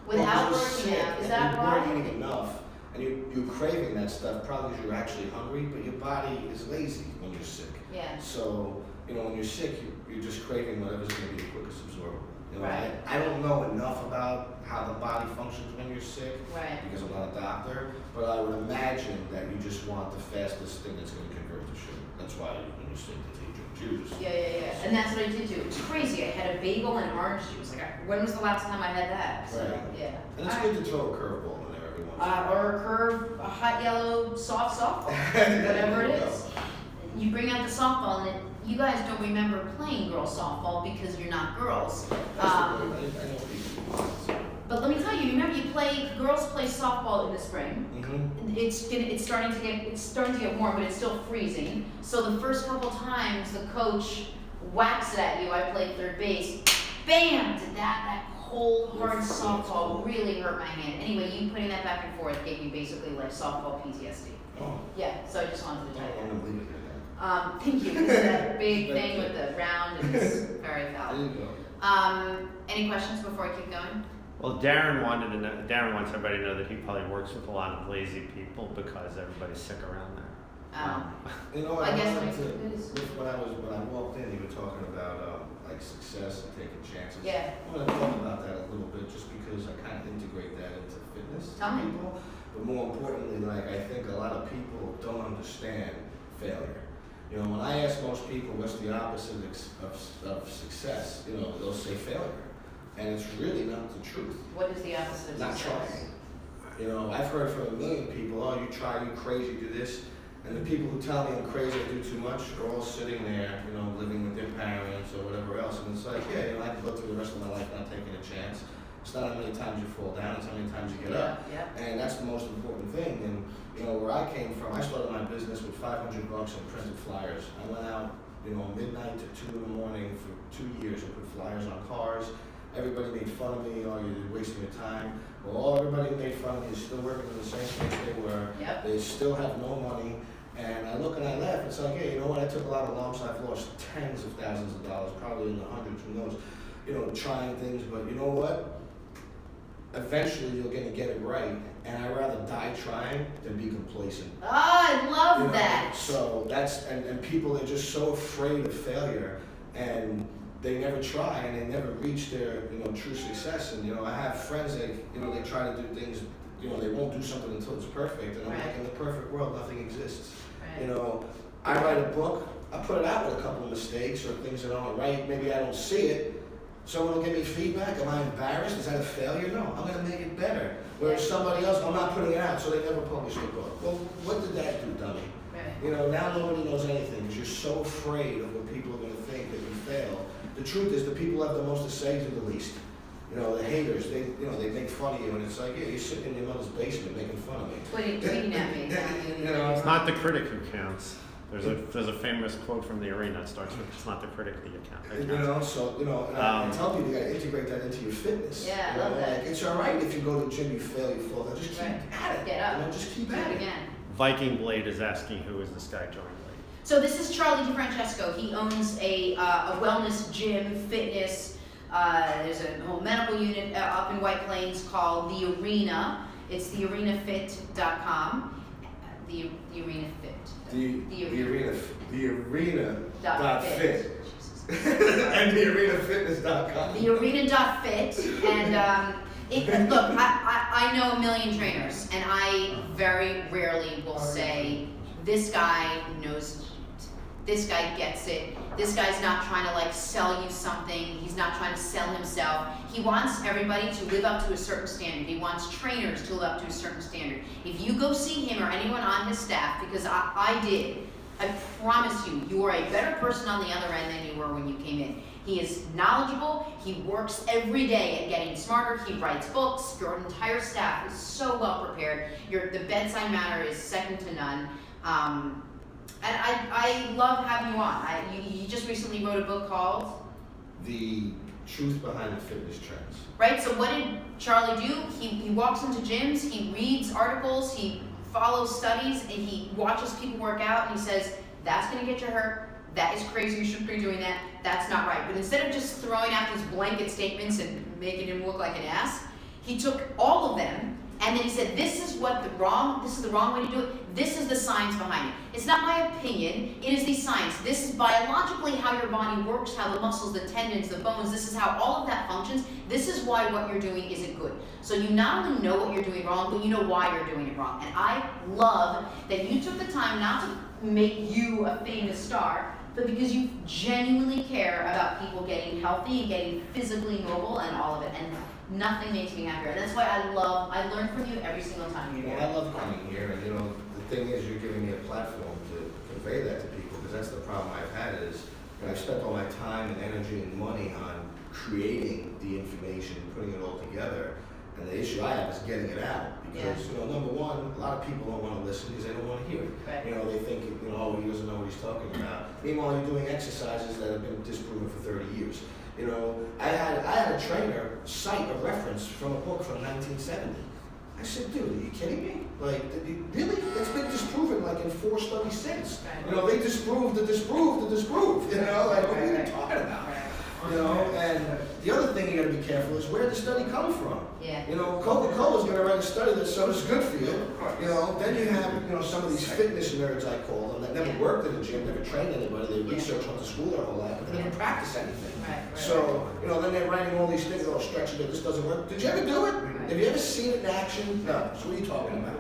without Well, 'cause working you're sick, out. Is and that you why? weren't eating enough, and you're craving that stuff probably because you're actually hungry, but your body is lazy when you're sick. Yeah. So, when you're sick, you're just craving whatever's going to be the quickest absorbable. Right. I don't know enough about how the body functions when you're sick Right. because I'm not a doctor, but I would imagine that you just want the fastest thing that's going to convert to sugar. That's why when you're sick, they take juice. Yeah. And that's what I did too. It was crazy. I had a bagel and orange juice. When was the last time I had that? So, Right. yeah. And it's good to throw a curveball in there every once in a while. Or a curve, a hot yellow soft softball, whatever it is. You bring out the softball, and you guys don't remember playing girls softball because you're not girls. I know people. But let me tell you, remember girls play softball in the spring. Mm-hmm. It's starting to get warm, but it's still freezing. So the first couple times the coach whacks it at you, I played third base. Bam! Did that cold hard softball really hurt my hand. Anyway, you putting that back and forth gave me basically like softball PTSD. Oh. Yeah, so I just wanted to tell you I'm that. gonna leave it there. Thank you. It's that big thing with the round and it's very There valid. you go. Any questions before I keep going? well, Darren wants everybody to know that he probably works with a lot of lazy people because everybody's sick around there. I guess when I walked in, you were talking about like success and taking chances. Yeah. I want to talk about that a little bit, just because I kind of integrate that into fitness. Tell me. People, but more importantly, like I think a lot of people don't understand failure. When I ask most people what's the opposite of success, they'll say failure, and it's really not the truth. What is the opposite of Not success? trying. I've heard from a million people, oh, you try, you crazy, do this. And the people who tell me I'm crazy, I do too much, are all sitting there, living with their parents or whatever else. And it's like, yeah, I can go through the rest of my life not taking a chance. It's not how many times you fall down, it's how many times you get up. Yeah. And that's the most important thing. And, where I came from, I started my business with $500 and printed flyers. I went out, midnight to 2 in the morning for 2 years and put flyers on cars. Everybody made fun of me, oh, you're wasting your time. Well, everybody made fun of me is still working in the same place they were. Yep. They still have no money. And I look and I laugh. It's like, hey, you know what? I took a lot of lumps. I've lost tens of thousands of dollars, probably in the hundreds, who knows, trying things. But you know what? Eventually, you're going to get it right. And I'd rather die trying than be complacent. Oh, I love that. So that's, and people are just so afraid of failure. And they never try and they never reach their, true success. And, I have friends that, they try to do things, they won't do something until it's perfect. And I'm like, in the perfect world, nothing exists. Right. You know, I write a book, I put it out with a couple of mistakes or things that aren't right. Maybe I don't see it. Someone will give me feedback. Am I embarrassed? Is that a failure? No, I'm going to make it better. Whereas somebody else, I'm not putting it out, so they never published the book. Well, what did that do, dummy? Right. You know, now nobody knows anything because you're so afraid of what people are going to think that you fail. The truth is, the people who have the most to say do the least. You know, the haters, they make fun of you, and it's like, yeah, you're sitting in your mother's basement making fun of me. Tweeting at me. You know, It's not the critic who counts. There's a famous quote from the arena that starts with, "It's not the critic that counts." you know, so, you know, and I tell people you got to integrate that into your fitness. Yeah, you I love know, that. like, it's all right if you go to the gym, you fail, you fall down. Just keep Right. at it. Get up. You know, just keep Do at it it. again. Viking Blade is asking, who is this guy joining late? So this is Charlie DiFrancesco. He owns a wellness gym, fitness. There's a whole medical unit up in White Plains called The Arena. It's thearenafit.com. The Arena Fit. The arena dot fit. Jesus. And thearenafitness.com. Thearena.fit. And look, I know a million trainers, and I very rarely will say, this guy knows it. This guy gets it. This guy's not trying to like sell you something. He's not trying to sell himself. He wants everybody to live up to a certain standard. He wants trainers to live up to a certain standard. If you go see him or anyone on his staff, because I did, I promise you, you are a better person on the other end than you were when you came in. He is knowledgeable. He works every day at getting smarter. He writes books. Your entire staff is so well prepared. The bedside manner is second to none. And I love having you on. You just recently wrote a book called? The Truth Behind the Fitness Trends. Right, so what did Charlie do? He walks into gyms, he reads articles, he follows studies, and he watches people work out, and he says, that's gonna get you hurt, that is crazy, you shouldn't be doing that, that's not right. But instead of just throwing out these blanket statements and making him look like an ass, he took all of them, and then he said, this is the wrong way to do it, this is the science behind it. It's not my opinion, it is the science. This is biologically how your body works, how the muscles, the tendons, the bones, this is how all of that functions. This is why what you're doing isn't good. So you not only know what you're doing wrong, but you know why you're doing it wrong. And I love that you took the time not to make you a famous star, but because you genuinely care about people getting healthy and getting physically mobile and all of it. And nothing makes me happier. And that's why I learn from you every single time you're Well, here. I love coming here, and you know, the thing is, you're giving me a platform to convey that to people, because that's the problem I've had is, you know, I've spent all my time and energy and money on creating the information, putting it all together, and the issue I have is getting it out, because, you know, number one, a lot of people don't want to listen because they don't want to hear it. Right. You know, they think, you know, oh, he doesn't know what he's talking about. Meanwhile, you're doing exercises that have been disproven for 30 years. You know, I had a trainer cite a reference from a book from 1970. I said, dude, are you kidding me? Like, really? It's been disproven like in 4 studies since. Right. You know, they disproved the disprove the disprove. You know, like, what are you talking about? You know, and the other thing you got to be careful is where did the study come from? Yeah. You know, Coca-Cola's going to write a study that soda's good for you. You know, then you have, you know, some of these fitness nerds, I call them, that never worked at a gym, never trained anybody. They research went to school their whole life, but they never practice anything. Right. So, you know, then they're writing all these things, oh, stretching it, this doesn't work. Did you ever do it? Have you ever seen it in action? No. So what are you talking about?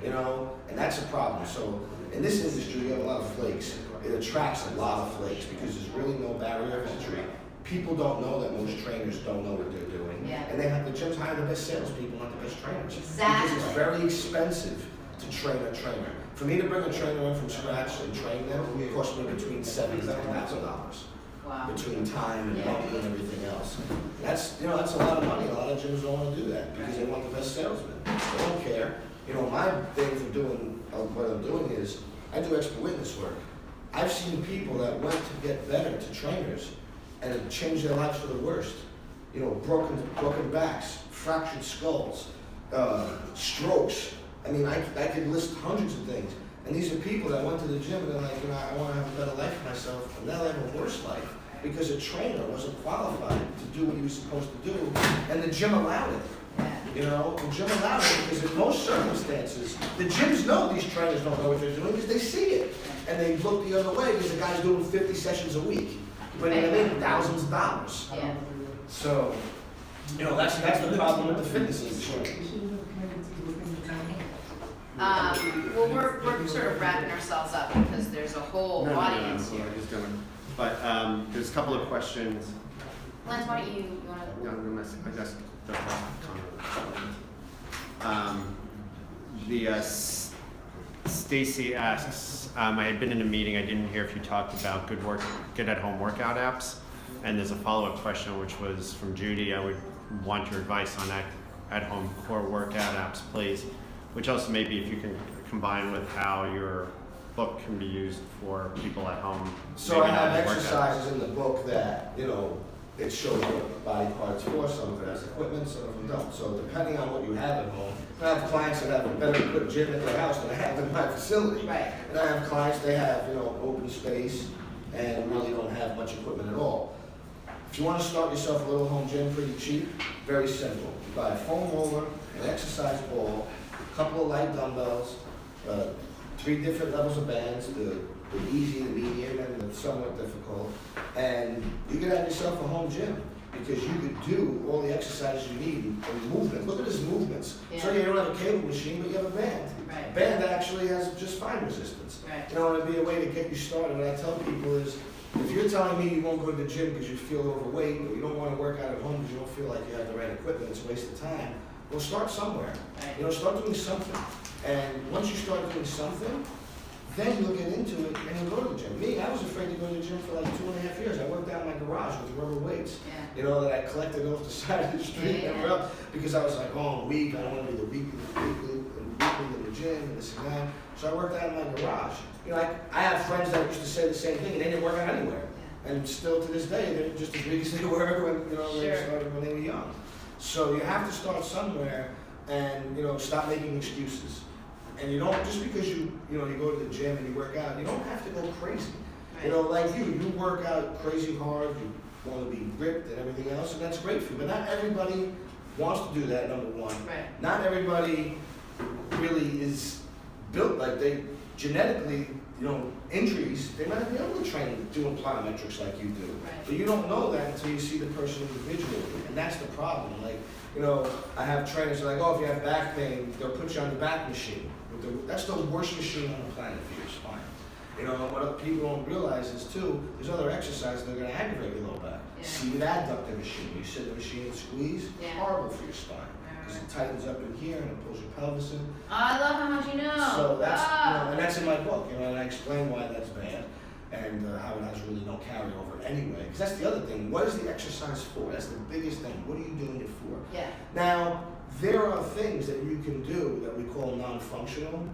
You know, and that's a problem. So, in this industry, you have a lot of flakes. It attracts a lot of flakes because there's really no barrier of entry. People don't know that most trainers don't know what they're doing. Yeah. And they have the gyms hire the best salespeople, not the best trainers. Exactly. Because it's very expensive to train a trainer. For me to bring a trainer in from scratch and train them, it cost me between $7,000 and $10,000. Wow. Between time and money and everything else. That's, you know, that's a lot of money. A lot of gyms don't want to do that because they want the best salesman. They don't care. You know, my thing for doing what I'm doing is I do expert witness work. I've seen people that went to get better to trainers and it changed their lives for the worst. You know, broken backs, fractured skulls, strokes. I mean, I could list hundreds of things. And these are people that went to the gym and they're like, you know, I want to have a better life for myself. And now they have a worse life because a trainer wasn't qualified to do what he was supposed to do, and the gym allowed it. You know, the gym allowed it because in most circumstances, the gyms know these trainers don't know what they're doing because they see it. And they look the other way because the guy's doing 50 sessions a week. But you know, they make thousands of dollars. Yeah. So, you know, that's the problem with the fitness industry. Well, we're sort of wrapping ourselves up because there's a whole audience here. I just don't. But there's a couple of questions. Lance, why don't you want to? Yeah, I guess the Stacy asks, I had been in a meeting, I didn't hear if you talked about good at home workout apps, and there's a follow-up question which was from Judy. I would want your advice on at home core workout apps, please, which also maybe if you can combine with how your book can be used for people at home. So I have exercises in the book that, it shows what body parts for. Some of it has equipment, some of them don't. So depending on what you have at home, I have clients that have a better equipped gym at their house than I have in my facility. Right. And I have clients, they have, open space and really don't have much equipment at all. If you want to start yourself a little home gym pretty cheap, very simple. You buy a foam roller, an exercise ball, a couple of light dumbbells, 3 different levels of bands, the easy, the medium, and the somewhat difficult. And you can have yourself a home gym because you could do all the exercises you need and movement. Look at his movements. Yeah. So you don't have a cable machine, but you have a band. Right. A band actually has just fine resistance. Right. It'd be a way to get you started. What I tell people is, if you're telling me you won't go to the gym because you feel overweight, or you don't want to work out at home because you don't feel like you have the right equipment, it's a waste of time, well, start somewhere. Right. Start doing something. And once you start doing something, then you'll get into it and you'll go to the gym. Me, I was afraid to go to the gym for like 2.5 years. I worked out in my garage with rubber weights, that I collected off the side of the street and up because I was like, oh, I'm weak. I don't want to be the weekly in the gym and this and that. So I worked out in my garage. I have friends that used to say the same thing and they didn't work out anywhere. And still to this day, they're just as big as they were when, they started when they were young. So you have to start somewhere and, stop making excuses. And you don't, just because you go to the gym and you work out, you don't have to go crazy. Right. Like you work out crazy hard, you want to be ripped and everything else, and that's great for you. But not everybody wants to do that, number one. Right. Not everybody really is built like they genetically, injuries, they might not be able to train doing plyometrics like you do. Right. But you don't know that until you see the person individually, and that's the problem. I have trainers that are like, oh, if you have back pain, they'll put you on the back machine. That's the worst machine on the planet for your spine. What people don't realize is too, there's other exercises that are going to aggravate your low back. Yeah. Seated adductor machine. You sit in the machine and squeeze, Yeah. horrible for your spine. Because it tightens up in here and it pulls your pelvis in. I love how much you know. So that's, and that's in my book, and I explain why that's bad and how it has really no carryover anyway. Because that's the other thing. What is the exercise for? That's the biggest thing. What are you doing it for? Yeah. Now, there are things that you can do that we call non-functional,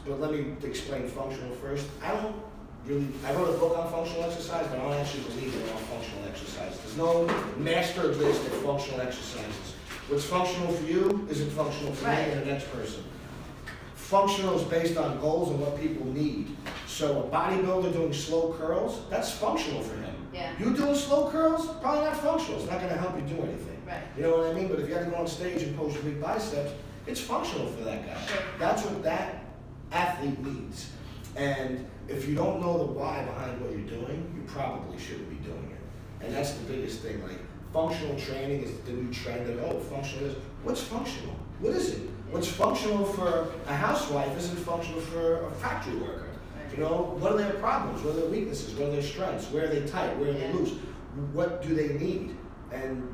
but let me explain functional first. I wrote a book on functional exercise, but I don't actually believe in all functional exercises. There's no master list of functional exercises. What's functional for you isn't functional for me and the next person. Functional is based on goals and what people need. So a bodybuilder doing slow curls, that's functional for him. Yeah. You doing slow curls, probably not functional. It's not going to help you do anything. Right. You know what I mean? But if you have to go on stage and pose your big biceps, it's functional for that guy. Sure. That's what that athlete needs. And if you don't know the why behind what you're doing, you probably shouldn't be doing it. And that's the biggest thing. Functional training is the new trend that, functional is, what's functional? What is it? What's functional for a housewife isn't functional for a factory worker. What are their problems? What are their weaknesses? What are their strengths? Where are they tight? Where are they loose? What do they need? And,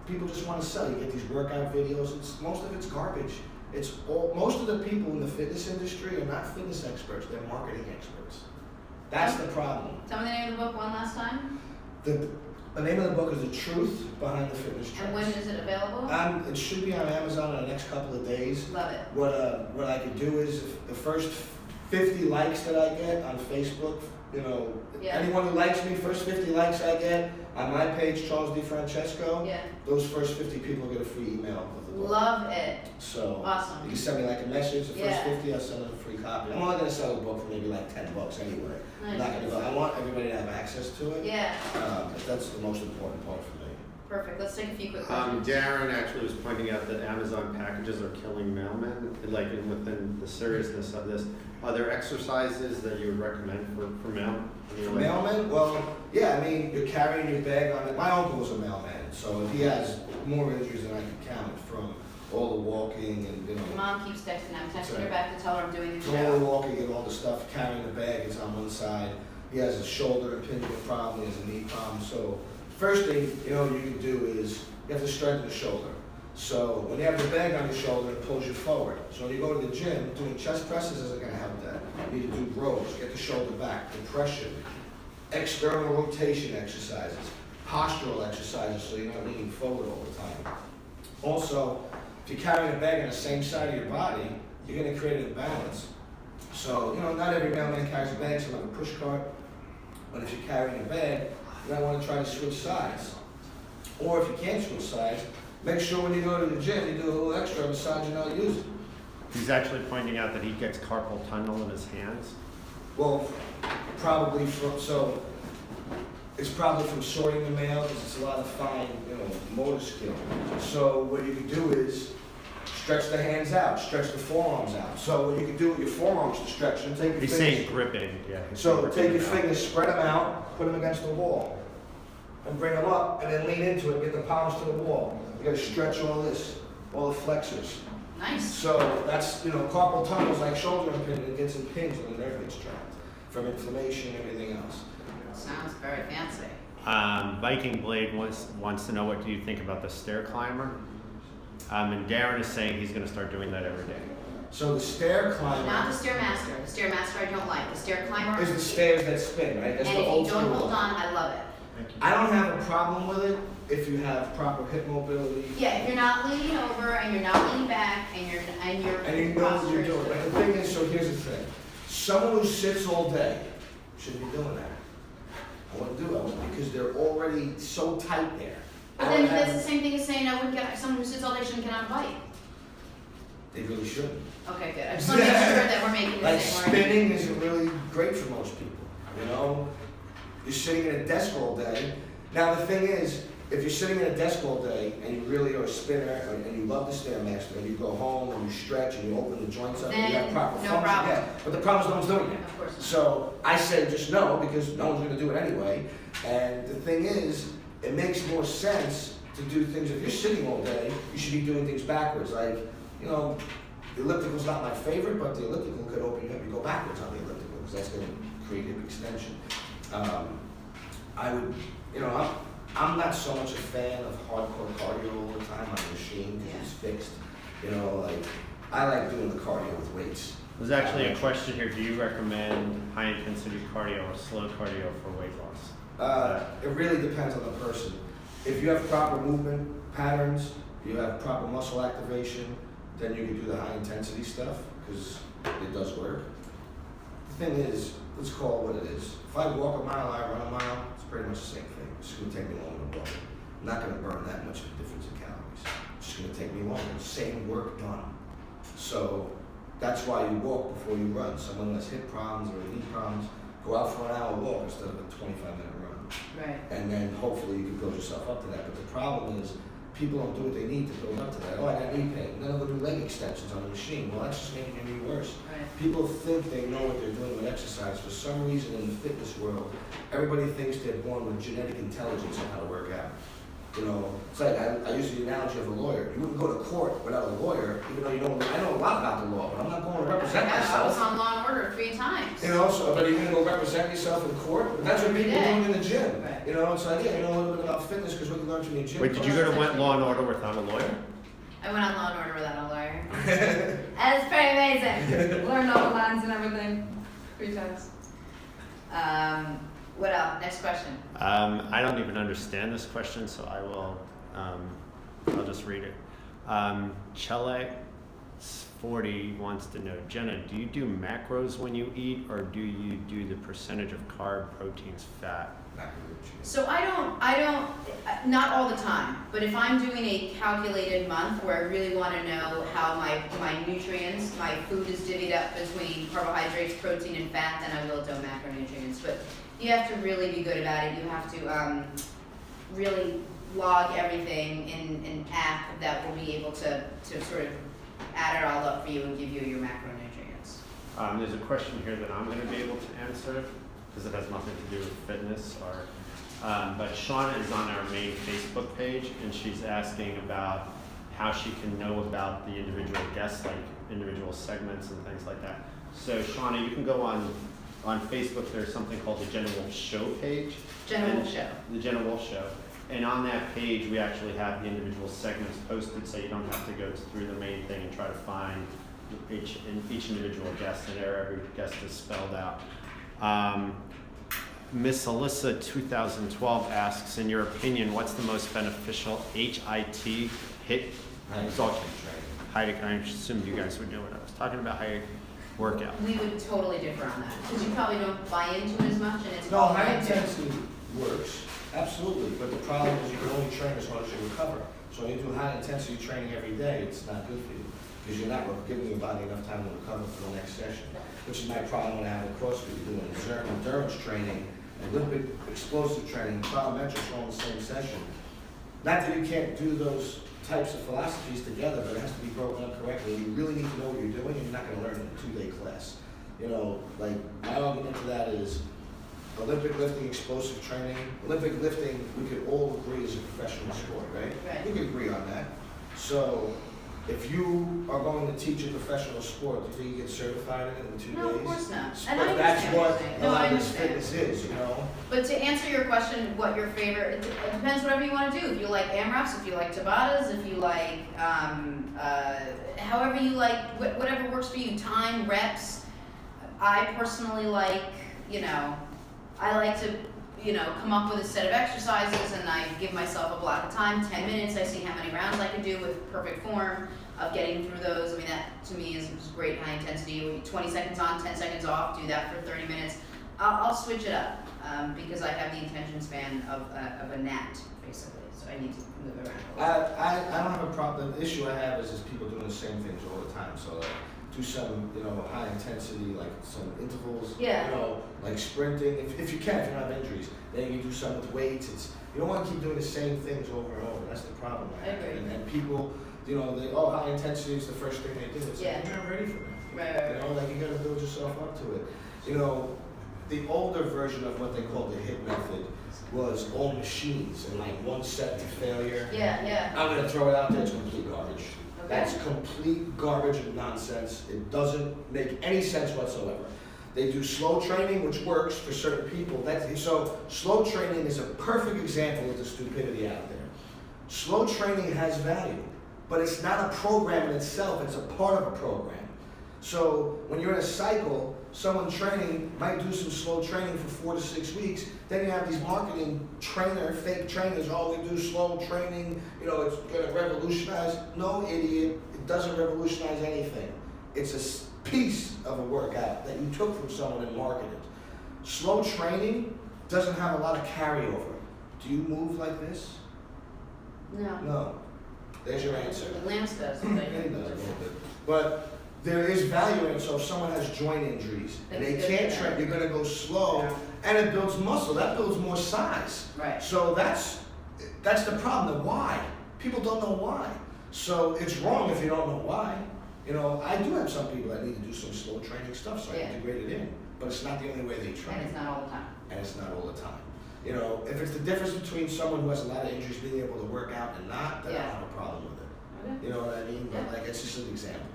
people just want to sell. You get these workout videos. Most of it's garbage. Most of the people in the fitness industry are not fitness experts. They're marketing experts. That's the problem. Tell me the name of the book one last time. The name of the book is The Truth Behind the Fitness Trends. And when is it available? It should be on Amazon in the next couple of days. Love it. What I could do is, if the first 50 likes that I get on Facebook, anyone who likes me, first 50 likes I get on my page, Charles DiFrancesco, those first 50 people get a free email of the book. Love it. So awesome. You can send me a message. The first 50, I'll send them a free copy. I'm only going to sell a book for maybe $10 anyway. Nice. I'm not going to go. I want everybody to have access to it. Yeah. That's the most important part for me. Perfect. Let's take a few quick questions. Darren actually was pointing out that Amazon packages are killing mailmen, within the seriousness of this. Are there exercises that you would recommend for mail? For mailmen? Well, yeah, you're carrying your bag on it. My uncle was a mailman, so he has more injuries than I can count, from all the walking and, Your mom keeps texting. I'm texting her back to tell her I'm doing the so all the show. walking and all the stuff, carrying the bag is on one side. He has a shoulder impingement problem, he has a knee problem. So first thing, you can do is you have to strengthen the shoulder. So when you have the bag on your shoulder, it pulls you forward. So when you go to the gym, doing chest presses isn't going to help that. You need to do rows, get the shoulder back, compression, external rotation exercises, postural exercises so you're not leaning forward all the time. Also, if you're carrying a bag on the same side of your body, you're going to create an imbalance. So, not every mailman carries a bag, some have a push cart. But if you're carrying a bag, you might want to try to switch sides. Or if you can't switch sides, make sure when you go to the gym, you do a little extra on the side you're not using. He's actually pointing out that he gets carpal tunnel in his hands. Well, probably it's probably from sorting the mail because it's a lot of fine, motor skill. So what you can do is stretch the hands out, stretch the forearms out. So what you can do with your forearms to stretch them, take your He's fingers. saying gripping, yeah. So take your fingers, spread them out, put them against the wall, and bring them up, and then lean into it, get the palms to the wall. You gotta stretch all this, all the flexors. Nice. So that's, carpal tunnel is like shoulder impingement, it gets impinged when the nerve gets trapped from inflammation and everything else. Sounds very fancy. Viking Blade wants to know, what do you think about the stair climber? And Darren is saying he's going to start doing that every day. So the stair climber Not the Stairmaster. The Stairmaster I don't like. The stair climber. is the stairs that spin, right? That's and the if old you don't school hold one. on, I love it. I don't have a problem with it if you have proper hip mobility. Yeah, if you're not leaning over and you're not leaning back and you're And you know what you're doing. But the thing is, so here's the thing. Someone who sits all day shouldn't be doing that. I wouldn't do it because they're already so tight there. But then that's the same thing as saying I wouldn't get someone who sits all day shouldn't get on a bike. They really shouldn't. Okay, good. I just want to make sure that we're making the Like same spinning isn't really great for most people. You're sitting at a desk all day. Now the thing is, if you're sitting at a desk all day and you really are a spinner and you love the Stairmaster and you go home and you stretch and you open the joints up and you have Then, proper no function, problem. yeah. But the problem is no one's doing it. Of course not. So I say just no because no one's going to do it anyway. And the thing is, it makes more sense to do things. If you're sitting all day, you should be doing things backwards. Like, the elliptical's not my favorite, but the elliptical could open you up. You go backwards on the elliptical because that's going to create hip extension. I would, I'm not so much a fan of hardcore cardio all the time on the machine because it's fixed. I like doing the cardio with weights. There's actually a question here. Do you recommend high intensity cardio or slow cardio for weight loss? It really depends on the person. If you have proper movement patterns, you have proper muscle activation, then you can do the high intensity stuff because it does work. The thing is, let's call it what it is. If I walk a mile, I run a mile, it's pretty much the same thing. It's just going to take me longer to walk. I'm not going to burn that much of a difference in calories. It's just going to take me longer. Same work done. So that's why you walk before you run. Someone who has hip problems or knee problems, go out for an hour walk instead of a 25-minute run. Right. And then hopefully you can build yourself up to that. But the problem is, people don't do what they need to build up to that. Oh, I got knee pain. Then they'll do leg extensions on the machine. Well, that's just making your knee worse. Right. People think they know what they're doing with exercise. For some reason in the fitness world, everybody thinks they're born with genetic intelligence on how to work out. It's like I use the analogy of a lawyer. You wouldn't go to court without a lawyer, even though I know a lot about the law, but I'm not going to represent I was myself. on Law and Order 3 times. But you're going to go represent yourself in court? But that's what people are doing in the gym. Right. It's like, yeah, you know a little bit about fitness because what you learn from the gym. Wait, did you go to Law and Order without a lawyer? I went on Law and Order without a lawyer. That's pretty amazing. Learned all the lines and everything 3 times. What else? Next question. I don't even understand this question, so I'll just read it. Chele 40 wants to know, Jenna, do you do macros when you eat, or do you do the percentage of carb, proteins, fat? So I don't, not all the time, but if I'm doing a calculated month where I really want to know how my nutrients, my food is divvied up between carbohydrates, protein, and fat, then I will do macronutrients. But you have to really be good about it. You have to really log everything in an app that will be able to sort of add it all up for you and give you your macronutrients. There's a question here that I'm going to be able to answer because it has nothing to do with fitness. But Shauna is on our main Facebook page, and she's asking about how she can know about the individual guests, like individual segments and things like that. So Shauna, you can go on Facebook. There's something called the Jenna Wolf Show page. Jenna Wolf Show. The Jenna Wolf Show. And on that page, we actually have the individual segments posted, so you don't have to go through the main thing and try to find each individual guest, and there every guest is spelled out. Miss Alyssa 2012 asks, in your opinion, what's the most beneficial HIT hit result? I assumed you guys would know what I was talking about. High workout. We would totally differ on that because you probably don't buy into it as much, and it's No, all high right. intensity works, absolutely, but the problem is you can only train as hard as you recover. So when you do high intensity training every day, it's not good for you because you're not giving your body enough time to recover for the next session, which is my problem when I have a CrossFit. You're doing endurance training, Olympic explosive training, plyometrics all in the same session. Not that you can't do those types of philosophies together, but it has to be broken up correctly. You really need to know what you're doing, and you're not going to learn in a 2-day class. You know, like my argument to that is Olympic lifting, explosive training. Olympic lifting, we could all agree is a professional sport, right? Right. We could agree on that. So if you are going to teach a professional sport, do you think you get certified in it in 2 days? No, of course not. And I But that's understand what what you're saying. a No, lot I of this understand. fitness is, you know? But to answer your question, what your favorite, it depends whatever you want to do. If you like AMRAPs, if you like Tabatas, if you like, however you like, whatever works for you, time, reps. I personally like, I like to, come up with a set of exercises and I give myself a block of time, 10 minutes. I see how many rounds I can do with perfect form of getting through those. I mean, that to me is great high intensity. 20 seconds on, 10 seconds off, do that for 30 minutes. I'll switch it up because I have the attention span of a gnat, basically. So I need to move around. I don't have a problem. The issue I have is people doing the same things all the time. So like, do some, high intensity, like some intervals, Yeah. like sprinting. If you can, if you don't have injuries, then you do some with weights. You don't want to keep doing the same things over and over. That's the problem. I agree. And people, high intensity is the first thing they do. It's like, you're not ready for that. Right. Like you got to build yourself up to it. The older version of what they call the HIIT method was all machines and like one set to failure. Yeah. I'm going to throw it out there, it's complete garbage. Okay. That's complete garbage and nonsense. It doesn't make any sense whatsoever. They do slow training, which works for certain people. So slow training is a perfect example of the stupidity out there. Slow training has value, but it's not a program in itself, it's a part of a program. So when you're in a cycle, someone training might do some slow training for 4 to 6 weeks. Then you have these marketing fake trainers, we do slow training, it's going to revolutionize. No, idiot, it doesn't revolutionize anything. It's a piece of a workout that you took from someone and marketed. Slow training doesn't have a lot of carryover. Do you move like this? No. No. There's your answer. Lance does. Yeah, he does a little bit. But there is value in it. So if someone has joint injuries and they That's good, can't yeah. train, you're going to go slow, and it builds muscle. That builds more size. Right. So that's the problem. The why. People don't know why. So it's wrong if you don't know why. I do have some people that need to do some slow training stuff, so I integrate it in. But it's not the only way they train. And it's not all the time. And it's not all the time. If it's the difference between someone who has a lot of injuries being able to work out and not, then I don't have a problem with it. Okay. You know what I mean? Yeah. But it's just an example.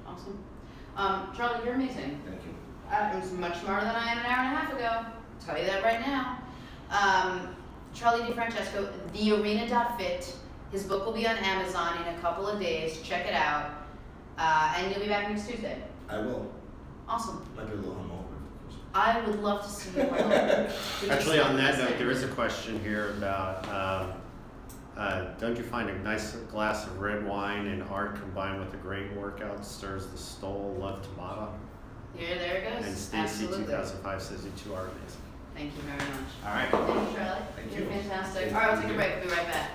Awesome. Charlie, you're amazing. Thank you. It was much smarter than I am an hour and a half ago. I'll tell you that right now. Charlie DiFrancesco, thearena.fit. His book will be on Amazon in a couple of days. Check it out. And you'll be back next Tuesday. I will. Awesome. Might be a little hungover. I would love to see you. Harlan. Actually, on that note, there is a question here about, don't you find a nice glass of red wine and art combined with a great workout stirs the soul? Love Tabata. Yeah, there it goes. And Stacy Absolutely. 2005 says you two are amazing. Thank you very much. All right. Thank you, Charlie. Thank You're you. fantastic. Thank All right, we'll you. take a break. We'll be right back.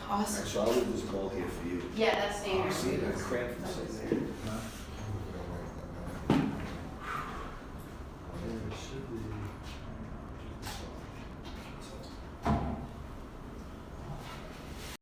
Alright, Awesome. so I'll leave this ball here for you. Yeah, that's Dave. See, I cramped from sitting there. Huh?